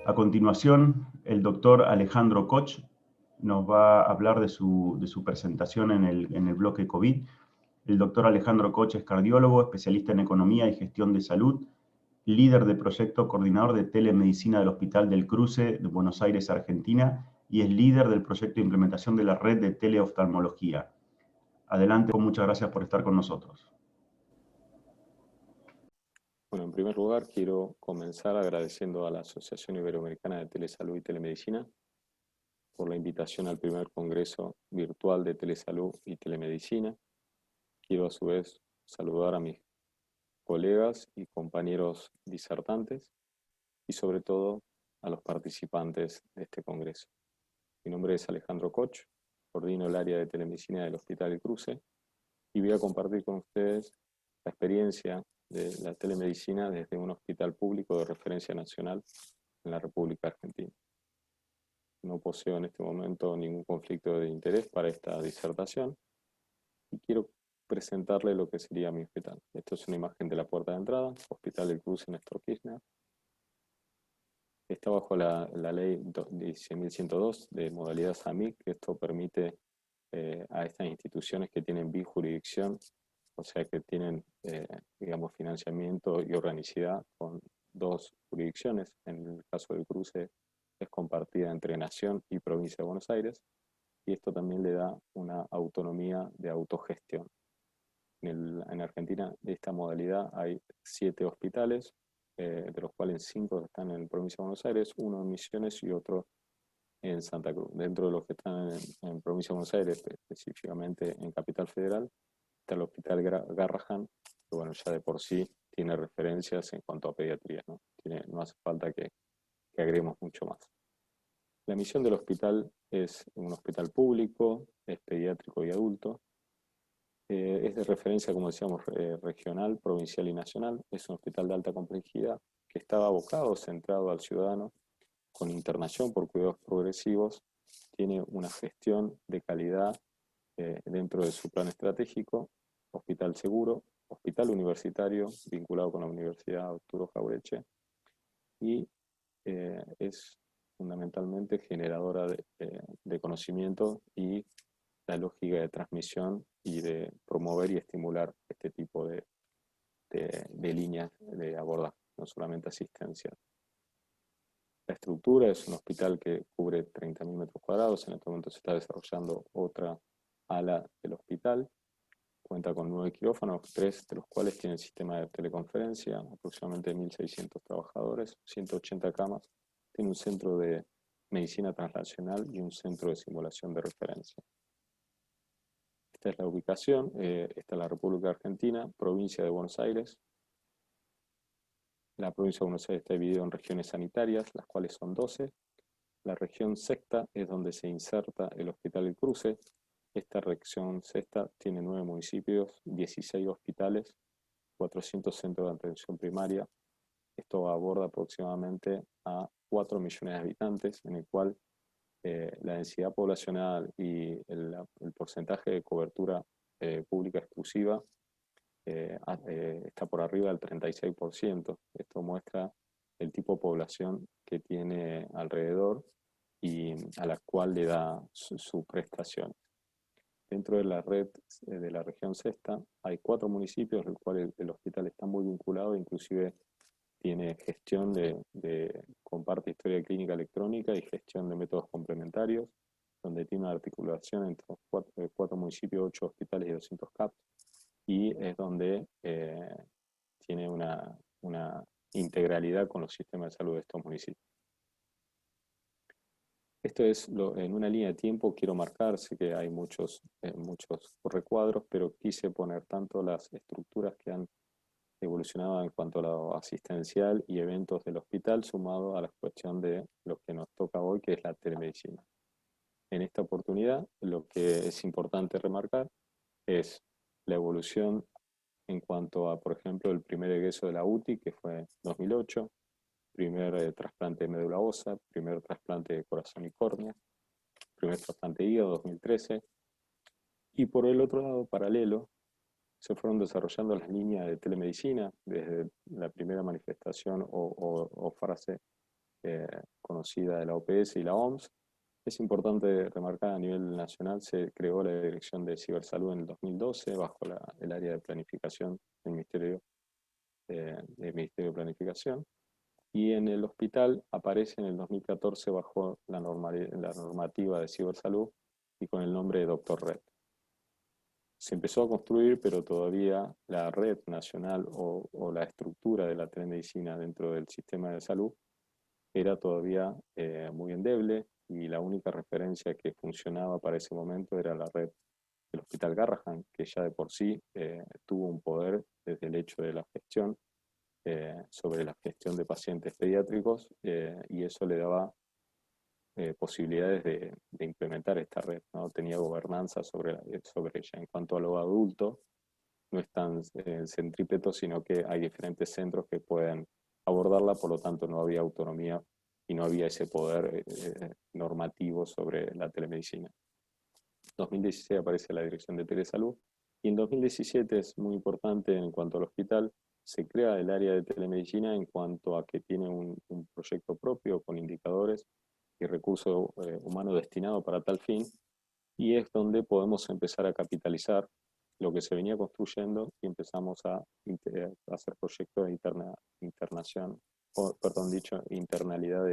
A continuación, el doctor Alejandro Koch nos va a hablar de su presentación en el bloque COVID. El doctor Alejandro Koch es cardiólogo, especialista en economía y gestión de salud, líder de proyecto coordinador de telemedicina del Hospital del Cruce de Buenos Aires, Argentina, y es líder del proyecto de implementación de la red de teleoftalmología. Adelante, muchas gracias por estar con nosotros. Bueno, en primer lugar quiero comenzar agradeciendo a la Asociación Iberoamericana de Telesalud y Telemedicina por la invitación al primer Congreso Virtual de Telesalud y Telemedicina. Quiero a su vez saludar a mis colegas y compañeros disertantes y sobre todo a los participantes de este Congreso. Mi nombre es Alejandro Koch, coordino el área de telemedicina del Hospital del Cruce y voy a compartir con ustedes la experiencia de la telemedicina desde un hospital público de referencia nacional en la República Argentina. No poseo en este momento ningún conflicto de interés para esta disertación y quiero presentarle lo que sería mi hospital. Esto es una imagen de la puerta de entrada, Hospital del Cruce Néstor Kirchner. Está bajo la ley 16.102 de modalidad SAMIC, que esto permite a estas instituciones que tienen bijurisdicción, o sea que tienen, digamos, financiamiento y organicidad con dos jurisdicciones. En el caso del Cruce es compartida entre Nación y Provincia de Buenos Aires, y esto también le da una autonomía de autogestión. En Argentina, de esta modalidad, hay 7 hospitales, de los cuales 5 están en la Provincia de Buenos Aires, 1 en Misiones y otro en Santa Cruz. Dentro de los que están en Provincia de Buenos Aires, específicamente en Capital Federal, está el Hospital Garrahan, que bueno, ya de por sí tiene referencias en cuanto a pediatría, ¿no? No hace falta que agreguemos mucho más. La misión del hospital es un hospital público, es pediátrico y adulto. Es de referencia, como decíamos, regional, provincial y nacional. Es un hospital de alta complejidad que está abocado, centrado al ciudadano, con internación por cuidados progresivos. Tiene una gestión de calidad dentro de su plan estratégico, hospital seguro, hospital universitario vinculado con la Universidad Arturo Jauretche, y es fundamentalmente generadora de conocimiento y la lógica de transmisión y de promover y estimular este tipo de líneas de abordaje, no solamente asistencia. La estructura es un hospital que cubre 30.000 metros cuadrados. En este momento se está desarrollando otra ala del hospital. Cuenta con 9 quirófanos, 3 de los cuales tienen sistema de teleconferencia, aproximadamente 1.600 trabajadores, 180 camas. Tiene un centro de medicina translacional y un centro de simulación de referencia. Esta es la ubicación. Esta es la República Argentina, provincia de Buenos Aires. La provincia de Buenos Aires está dividida en regiones sanitarias, las cuales son 12. La región sexta es donde se inserta el Hospital del Cruce. Esta región sexta tiene 9 municipios, 16 hospitales, 400 centros de atención primaria. Esto aborda aproximadamente a 4 millones de habitantes, en el cual la densidad poblacional y el porcentaje de cobertura pública exclusiva está por arriba del 36%. Esto muestra el tipo de población que tiene alrededor y a la cual le da su prestación. Dentro de la red de la región sexta hay 4 municipios, en los cuales el hospital está muy vinculado, inclusive tiene gestión comparte historia clínica electrónica y gestión de métodos complementarios, donde tiene una articulación entre 4 municipios, 8 hospitales y 200 CAPs, y es donde tiene una integralidad con los sistemas de salud de estos municipios. Esto es en una línea de tiempo. Quiero marcar, sé que hay muchos recuadros, pero quise poner tanto las estructuras que han evolucionado en cuanto a lo asistencial y eventos del hospital, sumado a la cuestión de lo que nos toca hoy, que es la telemedicina. En esta oportunidad, lo que es importante remarcar es la evolución en cuanto a, por ejemplo, el primer egreso de la UTI, que fue en 2008, primer trasplante de médula ósea, primer trasplante de corazón y córnea, primer trasplante de hígado 2013, y por el otro lado, paralelo, se fueron desarrollando las líneas de telemedicina desde la primera manifestación o frase conocida de la OPS y la OMS. Es importante remarcar a nivel nacional, se creó la Dirección de Cibersalud en el 2012 bajo el área de planificación del Ministerio de Planificación, y en el hospital aparece en el 2014 bajo la normativa de cibersalud y con el nombre de Doctor Red. Se empezó a construir, pero todavía la red nacional o la estructura de la telemedicina dentro del sistema de salud era todavía muy endeble, y la única referencia que funcionaba para ese momento era la red del Hospital Garrahan, que ya de por sí tuvo un poder desde el hecho de la gestión sobre la gestión de pacientes pediátricos, y eso le daba posibilidades de implementar esta red, ¿no? Tenía gobernanza sobre ella. En cuanto a lo adulto, no es tan centrípeto, sino que hay diferentes centros que pueden abordarla, por lo tanto no había autonomía y no había ese poder normativo sobre la telemedicina. En 2016 aparece la Dirección de Telesalud, y en 2017 es muy importante en cuanto al hospital, se crea el área de telemedicina en cuanto a que tiene un proyecto propio con indicadores y recursos humanos destinados para tal fin, y es donde podemos empezar a capitalizar lo que se venía construyendo y empezamos a hacer proyectos de internalidad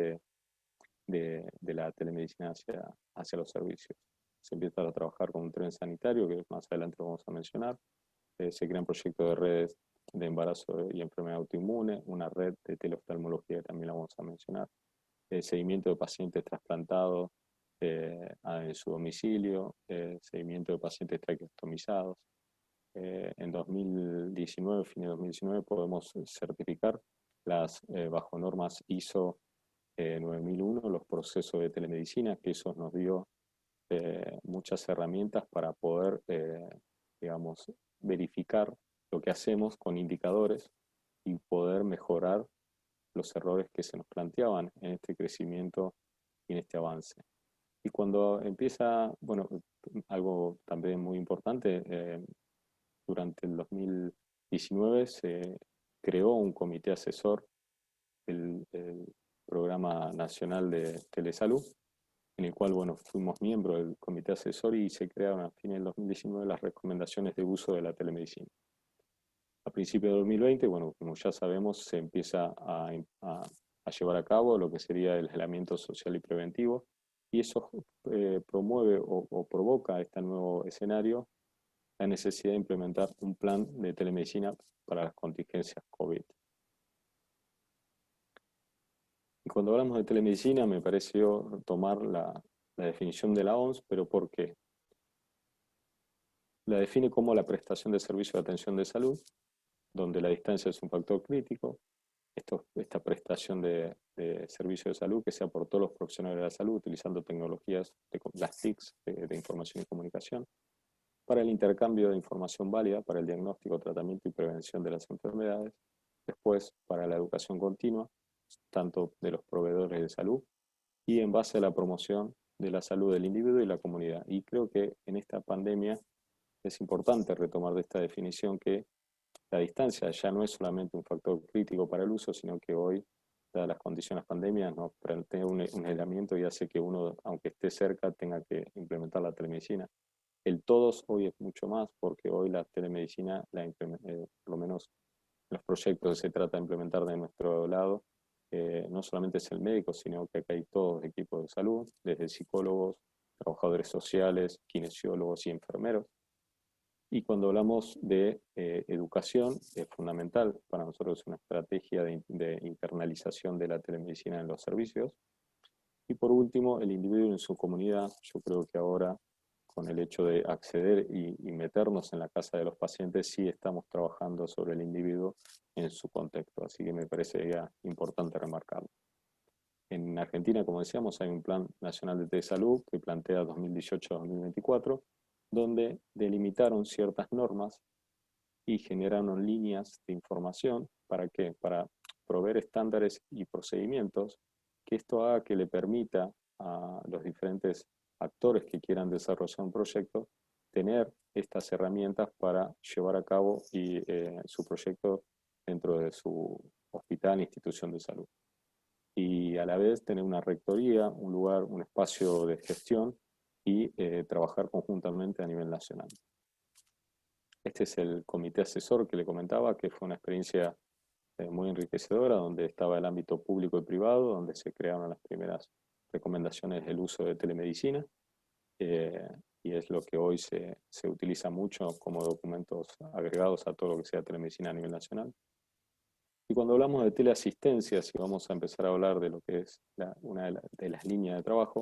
de la telemedicina hacia los servicios. Se empieza a trabajar con un tren sanitario, que más adelante vamos a mencionar. Se crean proyectos de redes de embarazo y enfermedad autoinmune, una red de teleoftalmología que también la vamos a mencionar. Seguimiento de pacientes trasplantados en su domicilio, seguimiento de pacientes traqueostomizados. En 2019, fin de 2019, podemos certificar bajo normas ISO 9001 los procesos de telemedicina, que eso nos dio muchas herramientas para poder, digamos, verificar lo que hacemos con indicadores y poder mejorar los errores que se nos planteaban en este crecimiento y en este avance. Y cuando empieza, bueno, algo también muy importante, durante el 2019 se creó un comité asesor, el Programa Nacional de Telesalud, en el cual, bueno, fuimos miembros del comité asesor, y se crearon a fines del 2019 las recomendaciones de uso de la telemedicina. A principios de 2020, bueno, como ya sabemos, se empieza a llevar a cabo lo que sería el aislamiento social y preventivo, y eso promueve o provoca este nuevo escenario, la necesidad de implementar un plan de telemedicina para las contingencias COVID. Y cuando hablamos de telemedicina, me pareció tomar la definición de la OMS, pero ¿por qué? La define como la prestación de servicio de atención de salud, donde la distancia es un factor crítico. Esta prestación de servicio de salud que sea por todos los profesionales de la salud, utilizando tecnologías, las TICs, de información y comunicación, para el intercambio de información válida para el diagnóstico, tratamiento y prevención de las enfermedades. Después, para la educación continua, tanto de los proveedores de salud, y en base a la promoción de la salud del individuo y la comunidad. Y creo que en esta pandemia es importante retomar de esta definición que la distancia ya no es solamente un factor crítico para el uso, sino que hoy, dadas las condiciones pandemias, nos plantea un aislamiento y hace que uno, aunque esté cerca, tenga que implementar la telemedicina. El todos hoy es mucho más, porque hoy la telemedicina, por lo menos en los proyectos que se trata de implementar de nuestro lado, no solamente es el médico, sino que acá hay todos equipos de salud, desde psicólogos, trabajadores sociales, kinesiólogos y enfermeros. Y cuando hablamos de educación, es fundamental para nosotros una estrategia de internalización de la telemedicina en los servicios. Y por último, el individuo en su comunidad. Yo creo que ahora, con el hecho de acceder y meternos en la casa de los pacientes, sí estamos trabajando sobre el individuo en su contexto. Así que me parecería importante remarcarlo. En Argentina, como decíamos, hay un Plan Nacional de Telesalud que plantea 2018-2024, donde delimitaron ciertas normas y generaron líneas de información. ¿Para qué? Para proveer estándares y procedimientos, que esto haga que le permita a los diferentes actores que quieran desarrollar un proyecto tener estas herramientas para llevar a cabo su proyecto dentro de su hospital, institución de salud. Y a la vez tener una rectoría, un lugar, un espacio de gestión y trabajar conjuntamente a nivel nacional. Este es el comité asesor que le comentaba, que fue una experiencia muy enriquecedora, donde estaba el ámbito público y privado, donde se crearon las primeras recomendaciones del uso de telemedicina, y es lo que hoy se utiliza mucho como documentos agregados a todo lo que sea telemedicina a nivel nacional. Y cuando hablamos de teleasistencia, si vamos a empezar a hablar de lo que es una de las líneas de trabajo,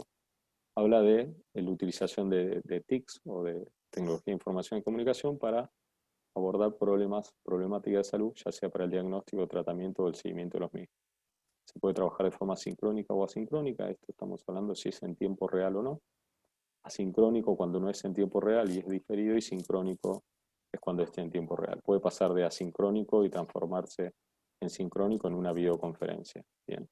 habla de la utilización de TICs o de tecnología de información y comunicación para abordar problemáticas de salud, ya sea para el diagnóstico, tratamiento o el seguimiento de los mismos. Se puede trabajar de forma sincrónica o asincrónica, esto estamos hablando si es en tiempo real o no. Asincrónico cuando no es en tiempo real y es diferido, y sincrónico es cuando esté en tiempo real. Puede pasar de asincrónico y transformarse en sincrónico en una videoconferencia. Bien.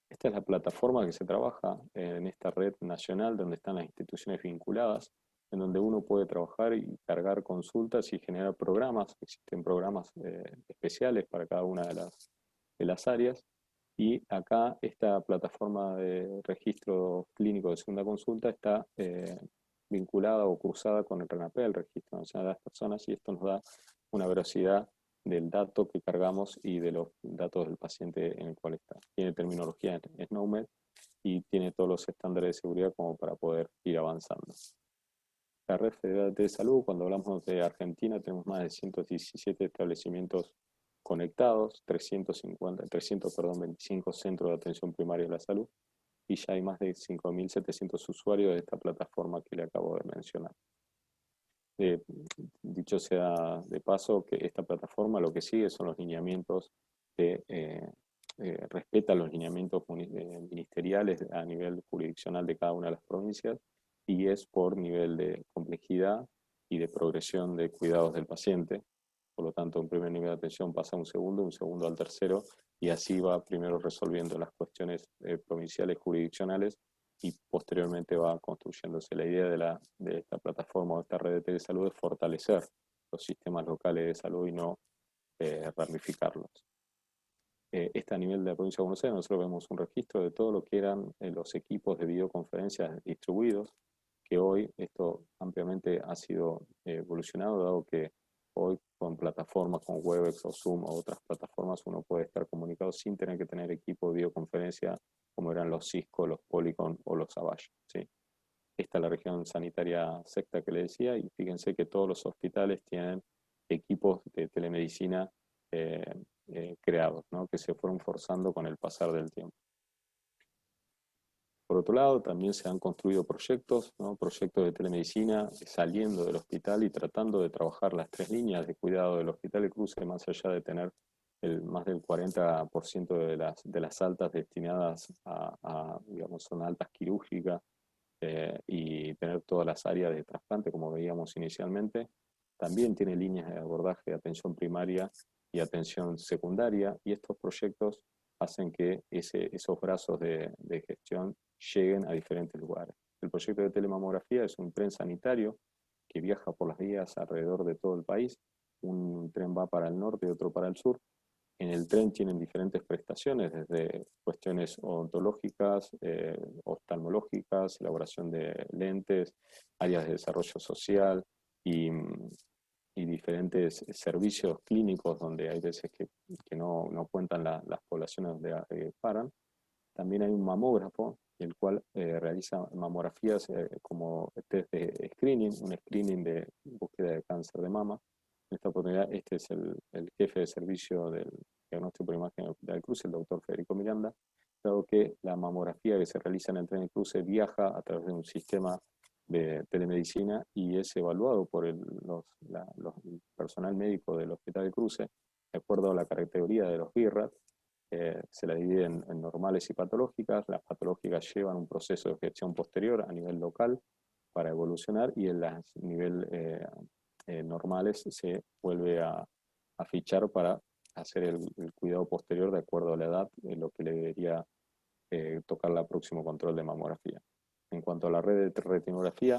Esta es la plataforma que se trabaja en esta red nacional donde están las instituciones vinculadas, en donde uno puede trabajar y cargar consultas y generar programas. Existen programas especiales para cada una de las áreas. Y acá esta plataforma de registro clínico de segunda consulta está vinculada o cruzada con el RENAPE, el Registro Nacional de las Personas, y esto nos da una veracidad del dato que cargamos y de los datos del paciente en el cual está. Tiene terminología en SNOMED y tiene todos los estándares de seguridad como para poder ir avanzando. La Red Federal de Salud, cuando hablamos de Argentina, tenemos más de 117 establecimientos conectados, 325 centros de atención primaria de la salud, y ya hay más de 5.700 usuarios de esta plataforma que le acabo de mencionar. Dicho sea de paso, que esta plataforma lo que sigue son los lineamientos respeta los lineamientos ministeriales a nivel jurisdiccional de cada una de las provincias, y es por nivel de complejidad y de progresión de cuidados del paciente. Por lo tanto, un primer nivel de atención pasa a un segundo al tercero, y así va primero resolviendo las cuestiones provinciales, jurisdiccionales, y posteriormente va construyéndose. La idea de esta plataforma o de esta red de telesalud es fortalecer los sistemas locales de salud y no ramificarlos. A nivel de la provincia de Buenos Aires, nosotros vemos un registro de todo lo que eran los equipos de videoconferencias distribuidos, que hoy esto ampliamente ha sido evolucionado, dado que hoy con plataformas como Webex o Zoom o otras plataformas uno puede estar comunicado sin tener que tener equipo de videoconferencia como eran los Cisco, los Polycom o los Avaya, ¿sí? Esta es la región sanitaria sexta que le decía, y fíjense que todos los hospitales tienen equipos de telemedicina creados, ¿no? Que se fueron forzando con el pasar del tiempo. Por otro lado, también se han construido proyectos, ¿no? Proyectos de telemedicina saliendo del hospital y tratando de trabajar las tres líneas de cuidado del Hospital de Cruces, más allá de tener más del 40% de las altas destinadas digamos, son altas quirúrgicas, y tener todas las áreas de trasplante, como veíamos inicialmente. También tiene líneas de abordaje de atención primaria y atención secundaria, y estos proyectos hacen que esos brazos de gestión lleguen a diferentes lugares. El proyecto de telemamografía es un tren sanitario que viaja por las vías alrededor de todo el país. Un tren va para el norte y otro para el sur. En el tren tienen diferentes prestaciones, desde cuestiones odontológicas, oftalmológicas, elaboración de lentes, áreas de desarrollo social y diferentes servicios clínicos donde hay veces que no cuentan las poblaciones donde paran. También hay un mamógrafo, el cual realiza mamografías como test de screening, un screening de búsqueda de cáncer de mama. En esta oportunidad, este es el jefe de servicio del diagnóstico por imagen del Hospital del Cruce, el doctor Federico Miranda, dado que la mamografía que se realiza en el tren del Cruce viaja a través de un sistema de telemedicina y es evaluado por el personal médico del Hospital del Cruce, de acuerdo a la categoría de los BIRAT. Se la divide en normales y patológicas. Las patológicas llevan un proceso de gestión posterior a nivel local para evolucionar, y en las nivel normales se vuelve a fichar para hacer el cuidado posterior de acuerdo a la edad, lo que le debería tocar la próximo control de mamografía. En cuanto a la red de retinografía,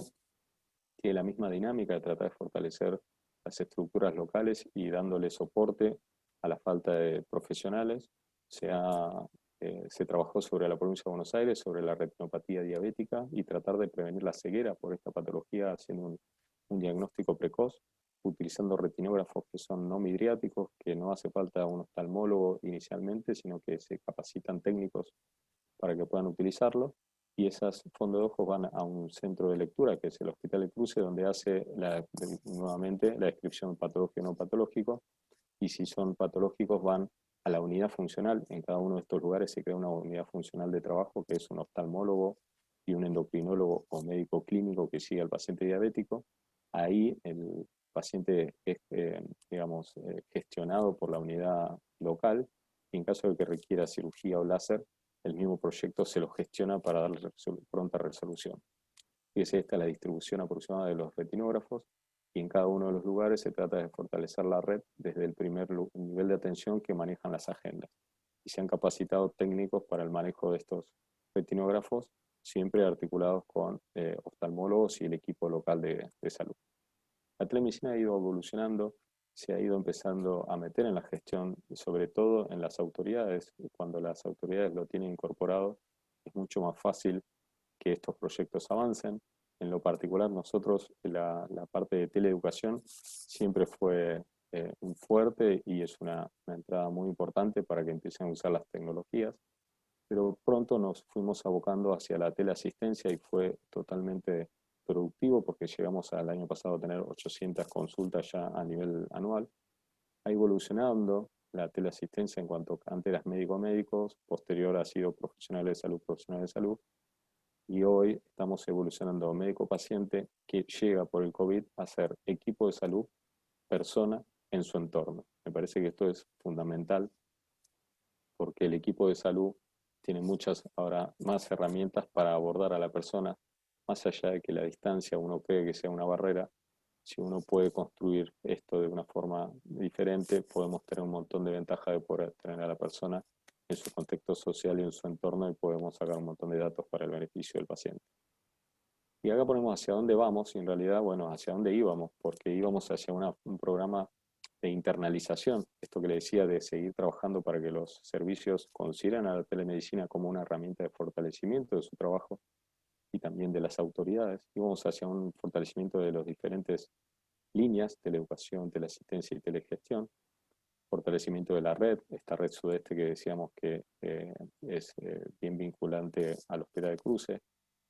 tiene la misma dinámica de tratar de fortalecer las estructuras locales y dándole soporte a la falta de profesionales. Se trabajó sobre la provincia de Buenos Aires, sobre la retinopatía diabética y tratar de prevenir la ceguera por esta patología haciendo un diagnóstico precoz, utilizando retinógrafos que son no midriáticos, que no hace falta un oftalmólogo inicialmente, sino que se capacitan técnicos para que puedan utilizarlo. Y esos fondos de ojos van a un centro de lectura, que es el Hospital de Cruces, donde hace nuevamente la descripción patológico o no patológico, y si son patológicos van a la unidad funcional. En cada uno de estos lugares se crea una unidad funcional de trabajo, que es un oftalmólogo y un endocrinólogo o médico clínico que sigue al paciente diabético. Ahí el paciente es, gestionado por la unidad local, y en caso de que requiera cirugía o láser, el mismo proyecto se lo gestiona para darle pronta resolución. Fíjese, esta es la distribución aproximada de los retinógrafos, y en cada uno de los lugares se trata de fortalecer la red desde el primer nivel de atención que manejan las agendas. Y se han capacitado técnicos para el manejo de estos retinógrafos, siempre articulados con oftalmólogos y el equipo local de salud. La telemedicina ha ido evolucionando, se ha ido empezando a meter en la gestión, sobre todo en las autoridades. Cuando las autoridades lo tienen incorporado, es mucho más fácil que estos proyectos avancen. En lo particular, nosotros, la parte de teleeducación siempre fue un fuerte y es una entrada muy importante para que empiecen a usar las tecnologías, pero pronto nos fuimos abocando hacia la teleasistencia y fue totalmente productivo porque llegamos al año pasado a tener 800 consultas ya a nivel anual. Ha evolucionando la teleasistencia en cuanto antes eras médico-médicos, posterior ha sido profesionales de salud, y hoy estamos evolucionando médico-paciente que llega por el COVID a ser equipo de salud, persona en su entorno. Me parece que esto es fundamental porque el equipo de salud tiene muchas ahora más herramientas para abordar a la persona, más allá de que la distancia uno cree que sea una barrera. Si uno puede construir esto de una forma diferente, podemos tener un montón de ventajas de poder tener a la persona en su contexto social y en su entorno, y podemos sacar un montón de datos para el beneficio del paciente. Y acá ponemos hacia dónde vamos, y en realidad, bueno, hacia dónde íbamos, porque íbamos hacia un programa de internalización, esto que le decía, de seguir trabajando para que los servicios consideren a la telemedicina como una herramienta de fortalecimiento de su trabajo y también de las autoridades. Íbamos hacia un fortalecimiento de las diferentes líneas, teleeducación, teleasistencia y telegestión, fortalecimiento de la red, esta red sudeste que decíamos que es bien vinculante al Hospital de Cruces,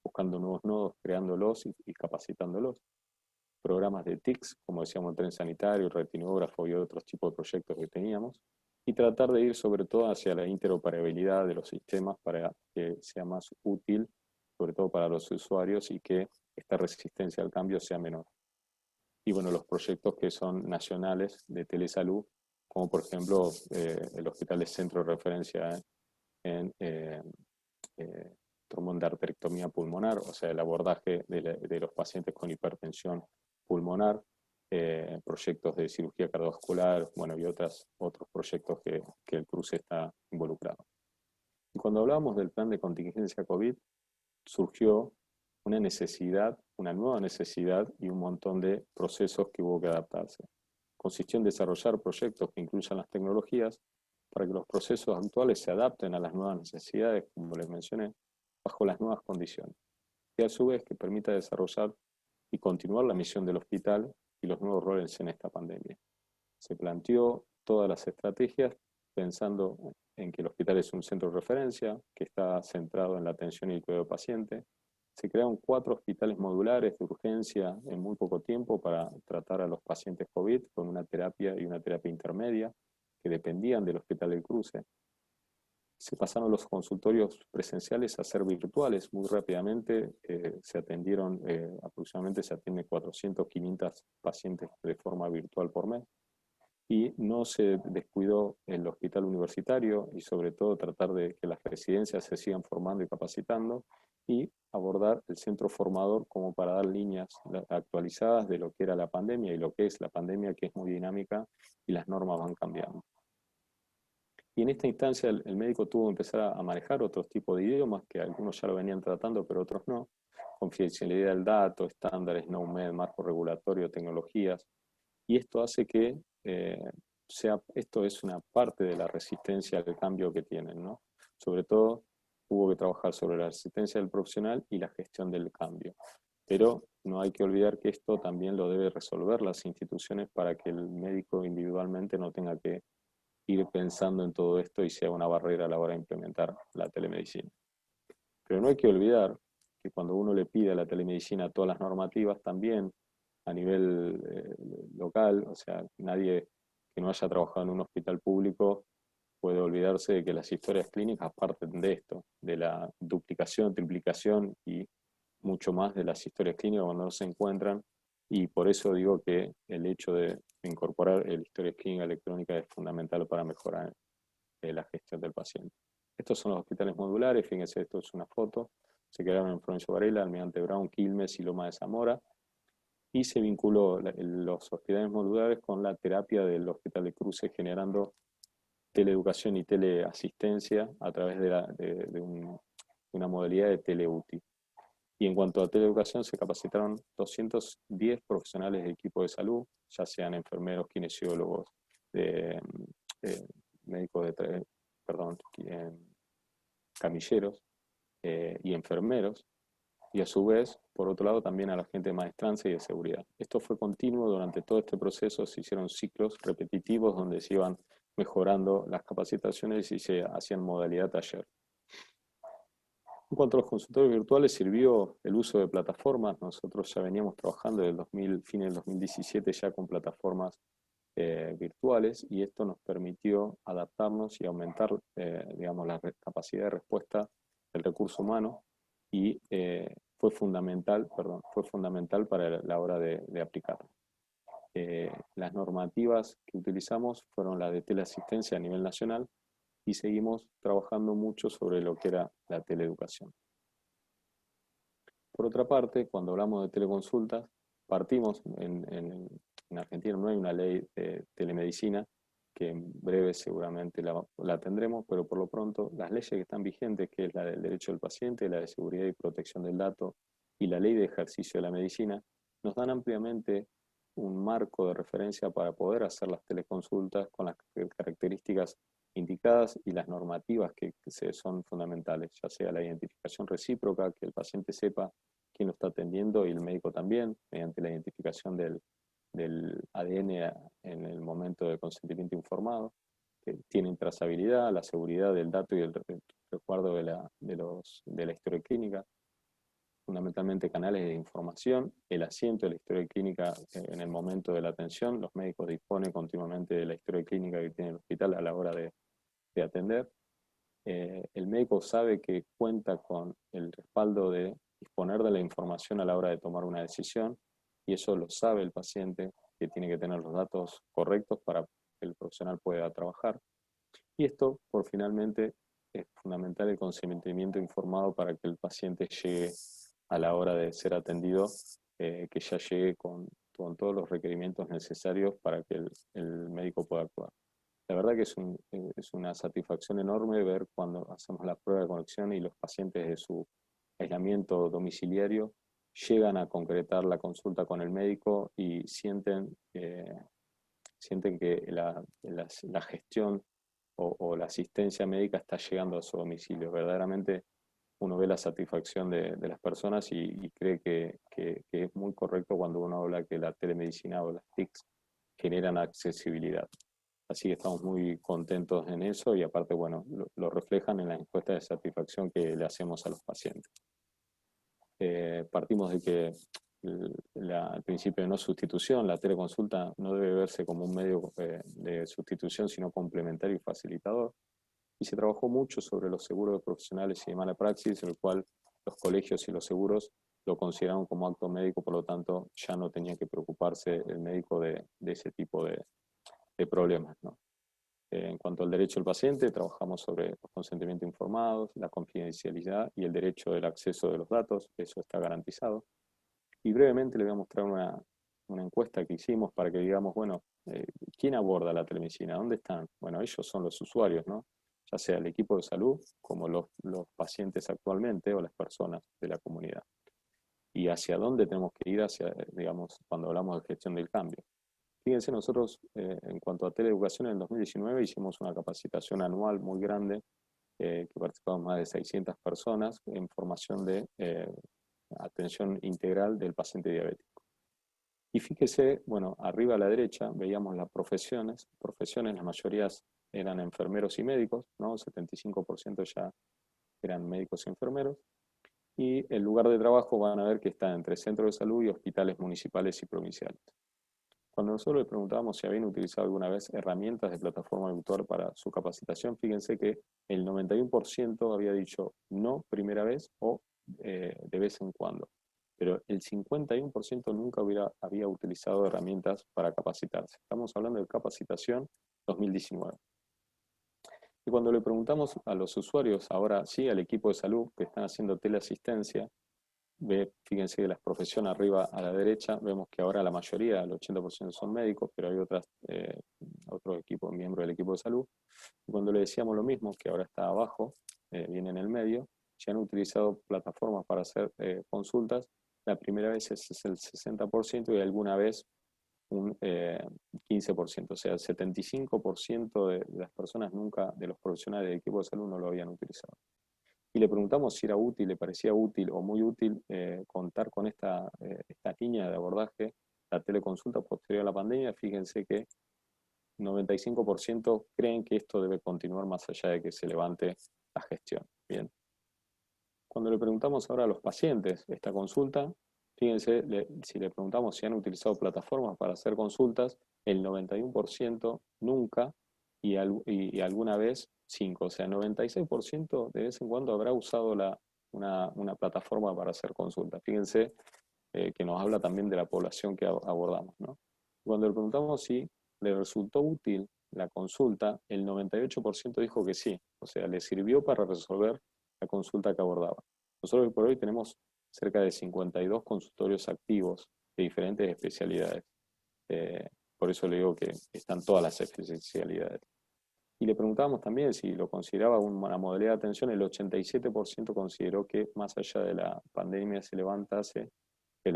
buscando nuevos nodos, creándolos y capacitándolos. Programas de TICS, como decíamos, el tren sanitario, el retinógrafo y otros tipos de proyectos que teníamos, y tratar de ir sobre todo hacia la interoperabilidad de los sistemas para que sea más útil, sobre todo para los usuarios, y que esta resistencia al cambio sea menor. Y bueno, los proyectos que son nacionales de telesalud, como por ejemplo el Hospital es Centro de Referencia en tromboendarterectomía pulmonar, o sea, el abordaje de los pacientes con hipertensión pulmonar, proyectos de cirugía cardiovascular, bueno, y otros proyectos que el Cruce está involucrado. Y cuando hablábamos del plan de contingencia COVID, surgió una necesidad, una nueva necesidad y un montón de procesos que hubo que adaptarse. Consistió en desarrollar proyectos que incluyan las tecnologías para que los procesos actuales se adapten a las nuevas necesidades, como les mencioné, bajo las nuevas condiciones, y a su vez que permita desarrollar y continuar la misión del hospital y los nuevos roles en esta pandemia. Se planteó todas las estrategias pensando en que el hospital es un centro de referencia, que está centrado en la atención y el cuidado del paciente. Se crearon 4 hospitales modulares de urgencia en muy poco tiempo para tratar a los pacientes COVID con una terapia y una terapia intermedia que dependían del Hospital del Cruce. Se pasaron los consultorios presenciales a ser virtuales muy rápidamente. Se atendieron, aproximadamente se atienden 400, 500 pacientes de forma virtual por mes. Y no se descuidó el hospital universitario y sobre todo tratar de que las residencias se sigan formando y capacitando, y abordar el centro formador como para dar líneas actualizadas de lo que era la pandemia y lo que es la pandemia, que es muy dinámica y las normas van cambiando. Y en esta instancia el médico tuvo que empezar a manejar otros tipos de idiomas, que algunos ya lo venían tratando, pero otros no. confidencialidad del dato, estándares, NOMED, marco regulatorio, tecnologías, y esto hace que esto es una parte de la resistencia al cambio que tienen, ¿no? Sobre todo, hubo que trabajar sobre la resistencia del profesional y la gestión del cambio. Pero no hay que olvidar que esto también lo debe resolver las instituciones para que el médico individualmente no tenga que ir pensando en todo esto y sea una barrera a la hora de implementar la telemedicina. Pero no hay que olvidar que cuando uno le pide a la telemedicina todas las normativas, también a nivel local, o sea, nadie que no haya trabajado en un hospital público puede olvidarse de que las historias clínicas parten de esto, de la duplicación, triplicación y mucho más de las historias clínicas cuando no se encuentran, y por eso digo que el hecho de incorporar la historia clínica electrónica es fundamental para mejorar la gestión del paciente. Estos son los hospitales modulares, fíjense, esto es una foto, se crearon en Florencio Varela, Almirante Brown, Quilmes y Loma de Zamora, y se vinculó los hospitales modulares con la terapia del Hospital de Cruces, generando teleeducación y teleasistencia a través de una modalidad de teleUTI. Y en cuanto a teleeducación, se capacitaron 210 profesionales de equipo de salud, ya sean enfermeros, kinesiólogos, médicos camilleros y enfermeros, y a su vez, por otro lado, también a la gente de maestrancia y de seguridad. Esto fue continuo durante todo este proceso, se hicieron ciclos repetitivos donde se iban mejorando las capacitaciones y se hacían modalidad taller. En cuanto a los consultorios virtuales, sirvió el uso de plataformas. Nosotros ya veníamos trabajando desde fines del 2017 ya con plataformas virtuales, y esto nos permitió adaptarnos y aumentar digamos, la capacidad de respuesta del recurso humano, y fue fundamental para la hora de aplicarlo. Las normativas que utilizamos fueron las de teleasistencia a nivel nacional, y seguimos trabajando mucho sobre lo que era la teleeducación. Por otra parte, cuando hablamos de teleconsultas, partimos en Argentina no hay una ley de telemedicina, que en breve seguramente la tendremos, pero por lo pronto las leyes que están vigentes, que es la del derecho del paciente, la de seguridad y protección del dato y la ley de ejercicio de la medicina, nos dan ampliamente un marco de referencia para poder hacer las teleconsultas con las características indicadas y las normativas que son fundamentales, ya sea la identificación recíproca, que el paciente sepa quién lo está atendiendo y el médico también, mediante la identificación del ADN en el momento del consentimiento informado, que tienen trazabilidad, la seguridad del dato y el resguardo de la historia clínica, fundamentalmente canales de información, el asiento de la historia clínica en el momento de la atención. Los médicos disponen continuamente de la historia clínica que tiene el hospital a la hora de atender. El médico sabe que cuenta con el respaldo de disponer de la información a la hora de tomar una decisión, y eso lo sabe el paciente, que tiene que tener los datos correctos para que el profesional pueda trabajar. Y esto, por finalmente, es fundamental el consentimiento informado para que el paciente llegue a la hora de ser atendido, que ya llegue con todos los requerimientos necesarios para que el médico pueda actuar. La verdad que es una satisfacción enorme ver cuando hacemos la prueba de conexión y los pacientes de su aislamiento domiciliario llegan a concretar la consulta con el médico y sienten que la gestión o la asistencia médica está llegando a su domicilio. Verdaderamente uno ve la satisfacción de las personas y cree que es muy correcto cuando uno habla que la telemedicina o las TICs generan accesibilidad. Así que estamos muy contentos en eso, y aparte, bueno, lo reflejan en las encuestas de satisfacción que le hacemos a los pacientes. Partimos de que el principio de no sustitución, la teleconsulta no debe verse como un medio de sustitución, sino complementario y facilitador. Y se trabajó mucho sobre los seguros de profesionales y de mala praxis, el cual los colegios y los seguros lo consideraron como acto médico, por lo tanto ya no tenía que preocuparse el médico de ese tipo de problemas, ¿no? En cuanto al derecho del paciente, trabajamos sobre los consentimientos informados, la confidencialidad y el derecho del acceso de los datos, eso está garantizado. Y brevemente les voy a mostrar una encuesta que hicimos para que digamos, bueno, ¿quién aborda la telemedicina? ¿Dónde están? Bueno, ellos son los usuarios, ¿no? Ya sea el equipo de salud, como los pacientes actualmente, o las personas de la comunidad. y hacia dónde tenemos que ir digamos, cuando hablamos de gestión del cambio. Fíjense, nosotros en cuanto a teleeducación en el 2019 hicimos una capacitación anual muy grande, que participaron más de 600 personas en formación de atención integral del paciente diabético. Y fíjese, bueno, arriba a la derecha veíamos las profesiones, la mayoría eran enfermeros y médicos, ¿no? 75% ya eran médicos y enfermeros, y el lugar de trabajo van a ver que está entre centros de salud y hospitales municipales y provinciales. Cuando nosotros les preguntábamos si habían utilizado alguna vez herramientas de plataforma virtual para su capacitación, fíjense que el 91% había dicho no primera vez o de vez en cuando. Pero el 51% nunca había utilizado herramientas para capacitarse. Estamos hablando de capacitación 2019. Y cuando le preguntamos a los usuarios, ahora sí, al equipo de salud que están haciendo teleasistencia, fíjense que las profesiones arriba a la derecha, vemos que ahora la mayoría, el 80% son médicos, pero hay otros equipos, miembros del equipo de salud. Y cuando le decíamos lo mismo, que ahora está abajo, viene en el medio, si han utilizado plataformas para hacer consultas, la primera vez es el 60% y alguna vez un 15%. O sea, el 75% de las personas nunca, de los profesionales del equipo de salud no lo habían utilizado. Y le preguntamos si era útil, le parecía útil o muy útil contar con esta línea de abordaje, la teleconsulta posterior a la pandemia. Fíjense que 95% creen que esto debe continuar más allá de que se levante la gestión. Bien. Cuando le preguntamos ahora a los pacientes esta consulta, fíjense, si le preguntamos si han utilizado plataformas para hacer consultas, el 91% nunca y alguna vez 5%. O sea, 96% de vez en cuando habrá usado una plataforma para hacer consultas. Fíjense que nos habla también de la población que abordamos, ¿no? Cuando le preguntamos si le resultó útil la consulta, el 98% dijo que sí. O sea, le sirvió para resolver la consulta que abordaba. Nosotros hoy por hoy tenemos cerca de 52 consultorios activos de diferentes especialidades. Por eso le digo que están todas las especialidades. Y le preguntábamos también si lo consideraba una modalidad de atención. El 87% consideró que más allá de la pandemia se levantase,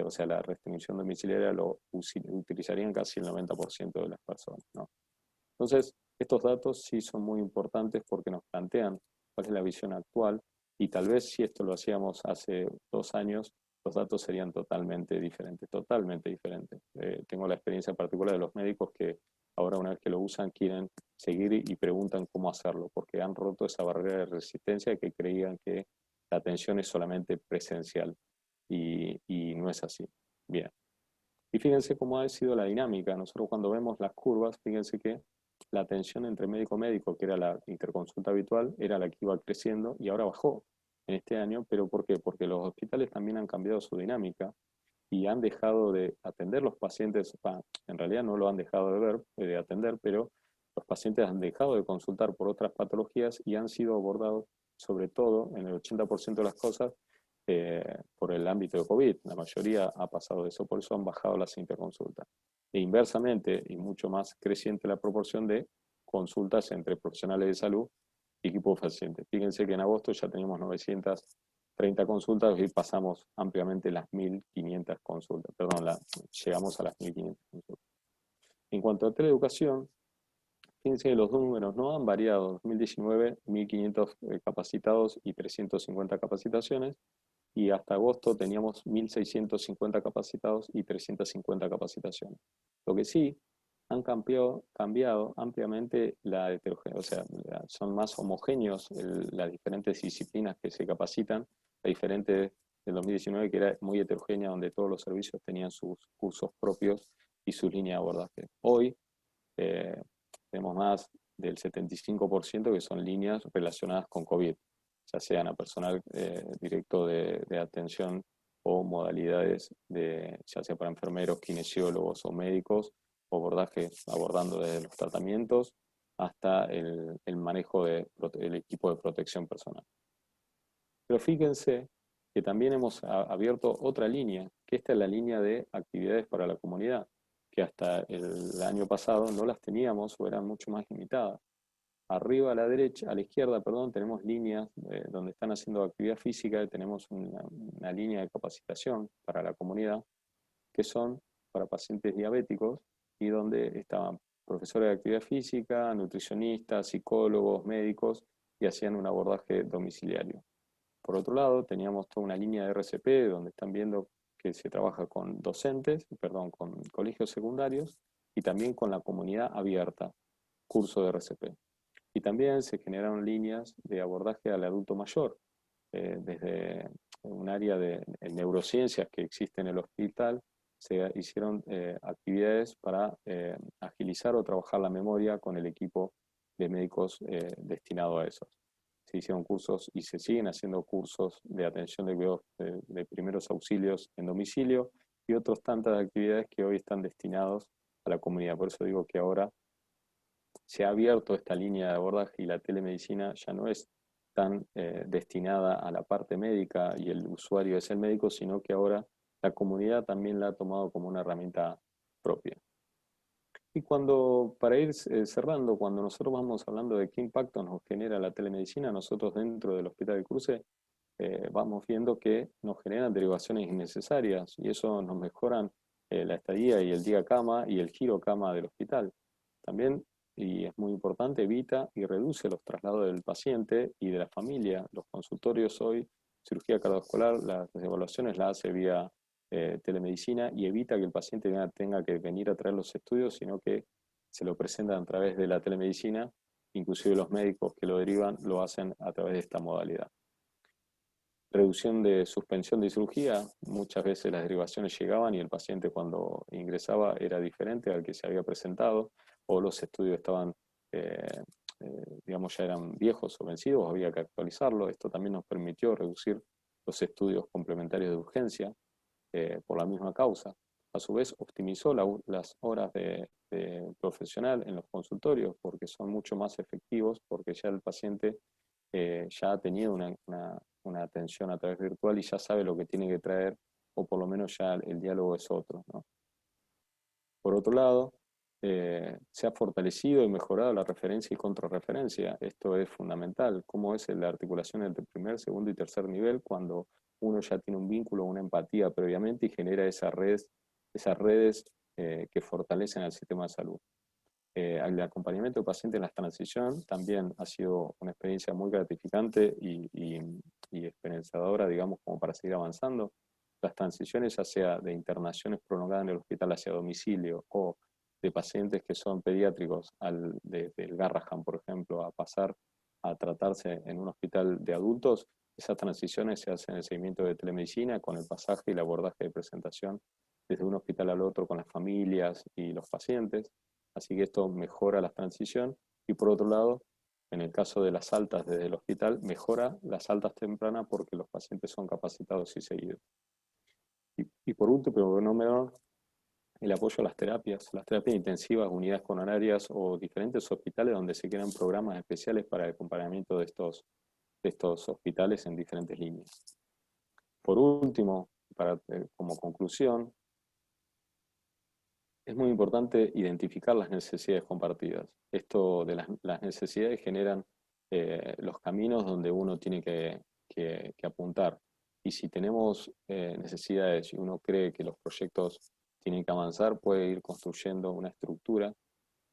o sea, la restricción domiciliaria lo utilizarían casi el 90% de las personas, ¿no? Entonces, estos datos sí son muy importantes porque nos plantean cuál es la visión actual y tal vez si esto lo hacíamos hace 2 años, los datos serían totalmente diferentes, totalmente diferentes. Tengo la experiencia particular de los médicos que ahora una vez que lo usan quieren seguir y preguntan cómo hacerlo, porque han roto esa barrera de resistencia que creían que la atención es solamente presencial y no es así. Bien. Y fíjense cómo ha sido la dinámica. Nosotros cuando vemos las curvas, fíjense que la atención entre médico-médico, que era la interconsulta habitual, era la que iba creciendo y ahora bajó en este año. ¿Pero por qué? Porque los hospitales también han cambiado su dinámica y han dejado de atender los pacientes, en realidad no lo han dejado de atender, pero los pacientes han dejado de consultar por otras patologías y han sido abordados, sobre todo en el 80% de las cosas, por el ámbito de COVID. La mayoría ha pasado de eso, por eso han bajado las interconsultas. E inversamente, y mucho más creciente la proporción de consultas entre profesionales de salud y equipo paciente. Fíjense que en agosto ya teníamos 930 consultas y pasamos ampliamente las 1.500 consultas. Perdón, llegamos a las 1.500 consultas. En cuanto a teleeducación, fíjense que los números no han variado. 2019, 1.500 capacitados y 350 capacitaciones. Y hasta agosto teníamos 1.650 capacitados y 350 capacitaciones. Lo que sí, han cambiado ampliamente la heterogeneidad, o sea, son más homogéneos las diferentes disciplinas que se capacitan, la diferente del 2019 que era muy heterogénea, donde todos los servicios tenían sus cursos propios y sus líneas de abordaje. Hoy tenemos más del 75% que son líneas relacionadas con COVID, ya sean a personal directo de atención o modalidades ya sea para enfermeros, kinesiólogos o médicos, o abordando desde los tratamientos hasta el manejo del equipo de protección personal. Pero fíjense que también hemos abierto otra línea, que esta es la línea de actividades para la comunidad, que hasta el año pasado no las teníamos o eran mucho más limitadas. Arriba a la derecha, a la izquierda, perdón, tenemos líneas donde están haciendo actividad física y tenemos una línea de capacitación para la comunidad que son para pacientes diabéticos y donde estaban profesores de actividad física, nutricionistas, psicólogos, médicos y hacían un abordaje domiciliario. Por otro lado, teníamos toda una línea de RCP donde están viendo que se trabaja con docentes, perdón, con colegios secundarios y también con la comunidad abierta, curso de RCP. Y también se generaron líneas de abordaje al adulto mayor, desde un área de neurociencias que existe en el hospital, se hicieron actividades para agilizar o trabajar la memoria con el equipo de médicos destinado a eso. Se hicieron cursos y se siguen haciendo cursos de atención de primeros auxilios en domicilio y otras tantas actividades que hoy están destinados a la comunidad. Por eso digo que ahora se ha abierto esta línea de abordaje y la telemedicina ya no es tan destinada a la parte médica y el usuario es el médico, sino que ahora la comunidad también la ha tomado como una herramienta propia. Y para ir cerrando, cuando nosotros vamos hablando de qué impacto nos genera la telemedicina, nosotros dentro del Hospital del Cruce vamos viendo que nos generan derivaciones innecesarias y eso nos mejoran la estadía y el día cama y el giro cama del hospital. También, y es muy importante, evita y reduce los traslados del paciente y de la familia. Los consultorios hoy, cirugía cardiovascular, las evaluaciones las hace vía telemedicina y evita que el paciente tenga que venir a traer los estudios, sino que se lo presentan a través de la telemedicina. Inclusive los médicos que lo derivan lo hacen a través de esta modalidad. Reducción de suspensión de cirugía, muchas veces las derivaciones llegaban y el paciente cuando ingresaba era diferente al que se había presentado, o los estudios estaban, digamos, ya eran viejos o vencidos, había que actualizarlo. Esto también nos permitió reducir los estudios complementarios de urgencia por la misma causa. A su vez, optimizó las horas de profesional en los consultorios porque son mucho más efectivos, porque ya el paciente ya ha tenido una atención a través virtual y ya sabe lo que tiene que traer, o por lo menos ya el diálogo es otro, ¿no? Por otro lado, se ha fortalecido y mejorado la referencia y contrarreferencia. Esto es fundamental. ¿Cómo es la articulación entre primer, segundo y tercer nivel cuando uno ya tiene un vínculo, una empatía previamente y genera esas redes que fortalecen al sistema de salud? El acompañamiento del paciente en la transición también ha sido una experiencia muy gratificante y esperanzadora, digamos, como para seguir avanzando. Las transiciones, ya sea de internaciones prolongadas en el hospital hacia domicilio o de pacientes que son pediátricos del Garrahan, por ejemplo, a pasar a tratarse en un hospital de adultos, esas transiciones se hacen en el seguimiento de telemedicina con el pasaje y el abordaje de presentación desde un hospital al otro con las familias y los pacientes. Así que esto mejora la transición y por otro lado, en el caso de las altas desde el hospital, mejora las altas tempranas porque los pacientes son capacitados y seguidos. Y por último, pero no menor, el apoyo a las terapias intensivas, unidades coronarias o diferentes hospitales donde se crean programas especiales para el acompañamiento de estos hospitales en diferentes líneas. Por último, como conclusión, es muy importante identificar las necesidades compartidas. Esto de las necesidades generan los caminos donde uno tiene que apuntar. Y si tenemos necesidades y uno cree que los proyectos tienen que avanzar, puede ir construyendo una estructura,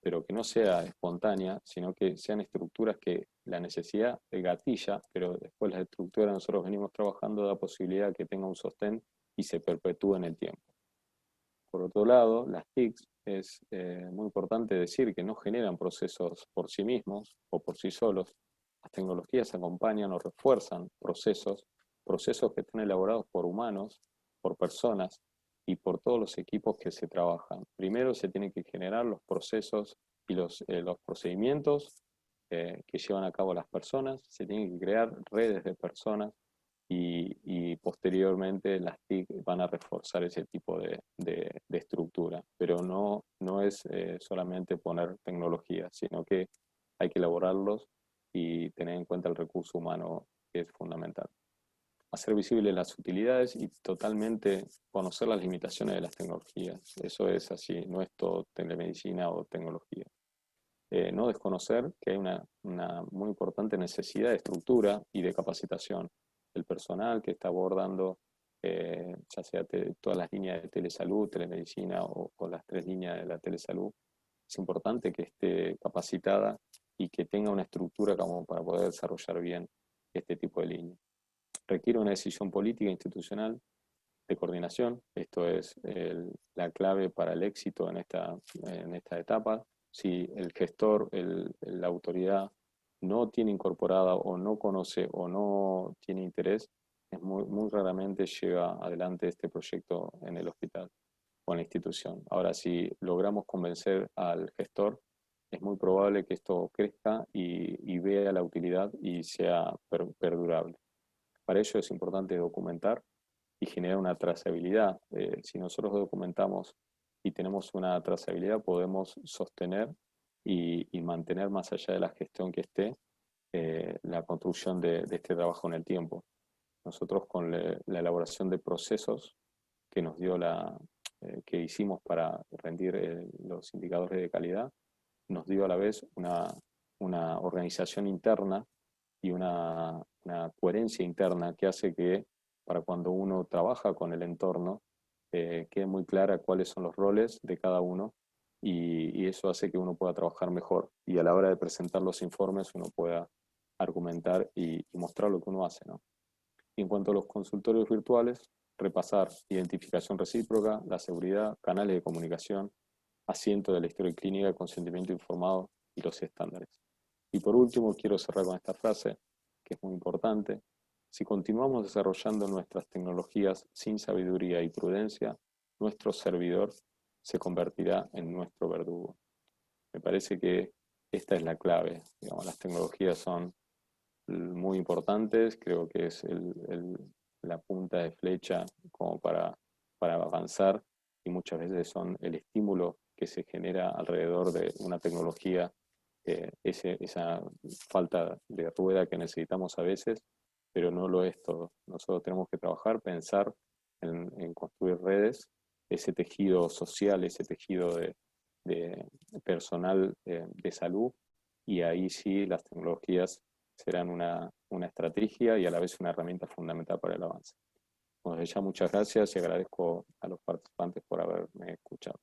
pero que no sea espontánea, sino que sean estructuras que la necesidad gatilla, pero después la estructura nosotros venimos trabajando da posibilidad que tenga un sostén y se perpetúe en el tiempo. Por otro lado, las TICs es muy importante decir que no generan procesos por sí mismos o por sí solos. Las tecnologías acompañan o refuerzan procesos que están elaborados por humanos, por personas y por todos los equipos que se trabajan. Primero se tienen que generar los procesos y los procedimientos que llevan a cabo las personas, se tienen que crear redes de personas y posteriormente las TIC van a reforzar ese tipo de estructura. Pero no es solamente poner tecnología, sino que hay que elaborarlos y tener en cuenta el recurso humano, que es fundamental. Hacer visibles las utilidades y totalmente conocer las limitaciones de las tecnologías. Eso es así, no es todo telemedicina o tecnología. no desconocer que hay una muy importante necesidad de estructura y de capacitación del personal que está abordando ya sea todas las líneas de telesalud, telemedicina o las 3 líneas de la telesalud. Es importante que esté capacitada y que tenga una estructura como para poder desarrollar bien este tipo de líneas. Requiere una decisión política e institucional de coordinación. Esto es la clave para el éxito en esta etapa. Si el gestor, la autoridad, no tiene incorporada o no conoce o no tiene interés, muy raramente lleva adelante este proyecto en el hospital o en la institución. Ahora, si logramos convencer al gestor, es muy probable que esto crezca y vea la utilidad y sea perdurable. Para ello es importante documentar y generar una trazabilidad. Si nosotros documentamos y tenemos una trazabilidad, podemos sostener y mantener más allá de la gestión que esté la construcción de este trabajo en el tiempo. Nosotros con la elaboración de procesos que nos dio que hicimos para rendir los indicadores de calidad, nos dio a la vez una organización interna y una coherencia interna que hace que para cuando uno trabaja con el entorno quede muy clara cuáles son los roles de cada uno y eso hace que uno pueda trabajar mejor y a la hora de presentar los informes uno pueda argumentar y mostrar lo que uno hace, ¿no? Y en cuanto a los consultorios virtuales, repasar identificación recíproca, la seguridad, canales de comunicación, asiento de la historia clínica, consentimiento informado y los estándares. Y por último, quiero cerrar con esta frase, que es muy importante. Si continuamos desarrollando nuestras tecnologías sin sabiduría y prudencia, nuestro servidor se convertirá en nuestro verdugo. Me parece que esta es la clave. Digamos, las tecnologías son muy importantes, creo que es la punta de flecha como para avanzar y muchas veces son el estímulo que se genera alrededor de una tecnología, esa falta de rueda que necesitamos a veces, pero no lo es todo. Nosotros tenemos que trabajar, pensar en construir redes, ese tejido social, ese tejido de personal de salud, y ahí sí las tecnologías serán una estrategia y a la vez una herramienta fundamental para el avance. Bueno, desde ya muchas gracias y agradezco a los participantes por haberme escuchado.